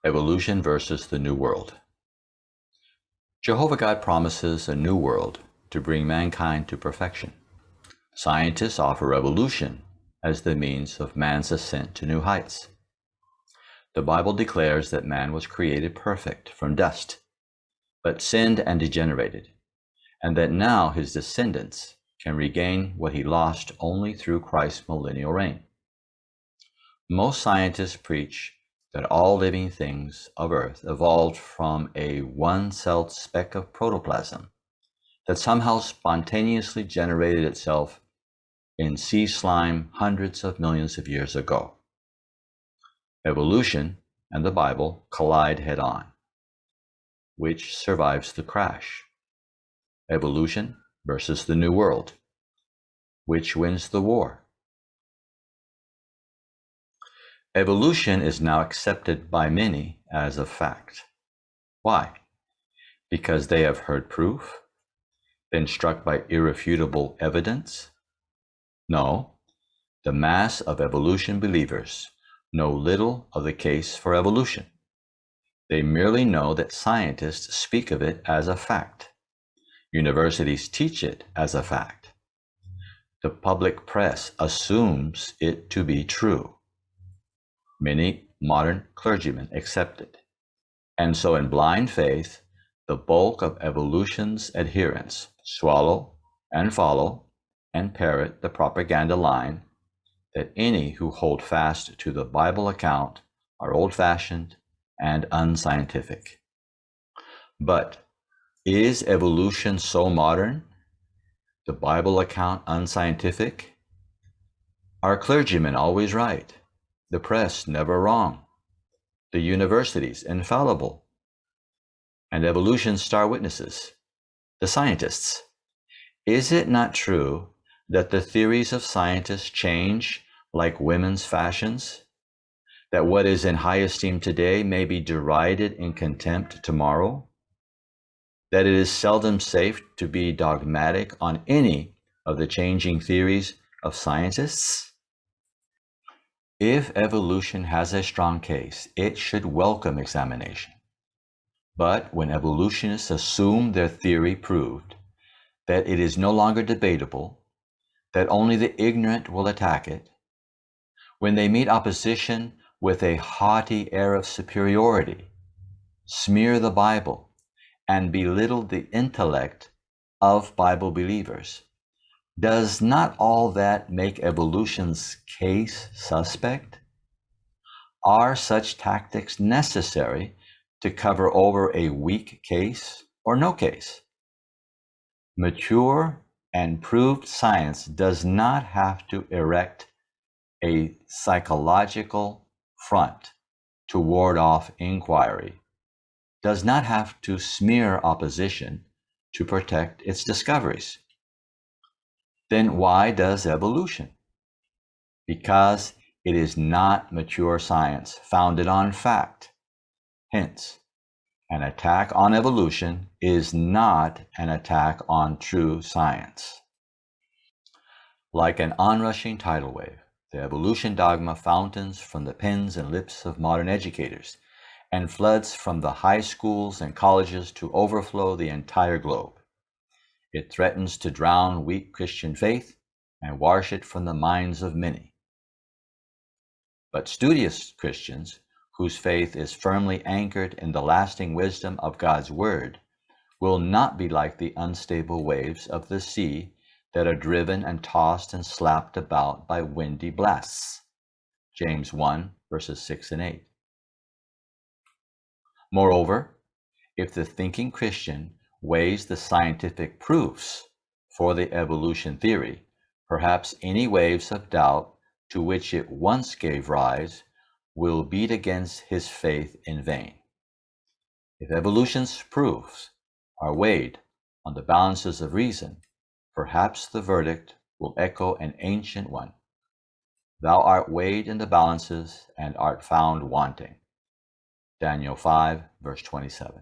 Evolution versus the New World. Jehovah God promises a new world to bring mankind to perfection. Scientists offer evolution as the means of man's ascent to new heights. The Bible declares that man was created perfect from dust, but sinned and degenerated, and that now his descendants can regain what he lost only through Christ's millennial reign. Most scientists preach that all living things of Earth evolved from a one-celled speck of protoplasm that somehow spontaneously generated itself in sea slime hundreds of millions of years ago. Evolution and the Bible collide head-on. Which survives the crash? Evolution versus the New World. Which wins the war? Evolution is now accepted by many as a fact. Why? Because they have heard proof, been struck by irrefutable evidence? No, the mass of evolution believers know little of the case for evolution. They merely know that scientists speak of it as a fact. Universities teach it as a fact. The public press assumes it to be true. Many modern clergymen accept it. And so in blind faith, the bulk of evolution's adherents swallow and follow and parrot the propaganda line that any who hold fast to the Bible account are old-fashioned and unscientific. But is evolution so modern? The Bible account unscientific? Are clergymen always right? The press never wrong? The universities infallible? And evolution's star witnesses, the scientists? Is it not true that the theories of scientists change like women's fashions? That what is in high esteem today may be derided in contempt tomorrow? That it is seldom safe to be dogmatic on any of the changing theories of scientists? If evolution has a strong case, it should welcome examination. But when evolutionists assume their theory proved, that it is no longer debatable, that only the ignorant will attack it, when they meet opposition with a haughty air of superiority, smear the Bible, and belittle the intellect of Bible believers, does not all that make evolution's case suspect? Are such tactics necessary to cover over a weak case or no case? Mature and proved science does not have to erect a psychological front to ward off inquiry, does not have to smear opposition to protect its discoveries. Then why does evolution? Because it is not mature science founded on fact. Hence, an attack on evolution is not an attack on true science. Like an onrushing tidal wave, the evolution dogma fountains from the pens and lips of modern educators and floods from the high schools and colleges to overflow the entire globe. It threatens to drown weak Christian faith and wash it from the minds of many. But studious Christians, whose faith is firmly anchored in the lasting wisdom of God's Word, will not be like the unstable waves of the sea that are driven and tossed and slapped about by windy blasts. James 1, verses 6 and 8. Moreover, if the thinking Christian weighs the scientific proofs for the evolution theory, perhaps any waves of doubt to which it once gave rise will beat against his faith in vain. If evolution's proofs are weighed on the balances of reason, perhaps the verdict will echo an ancient one. Thou art weighed in the balances and art found wanting. Daniel 5, verse 27.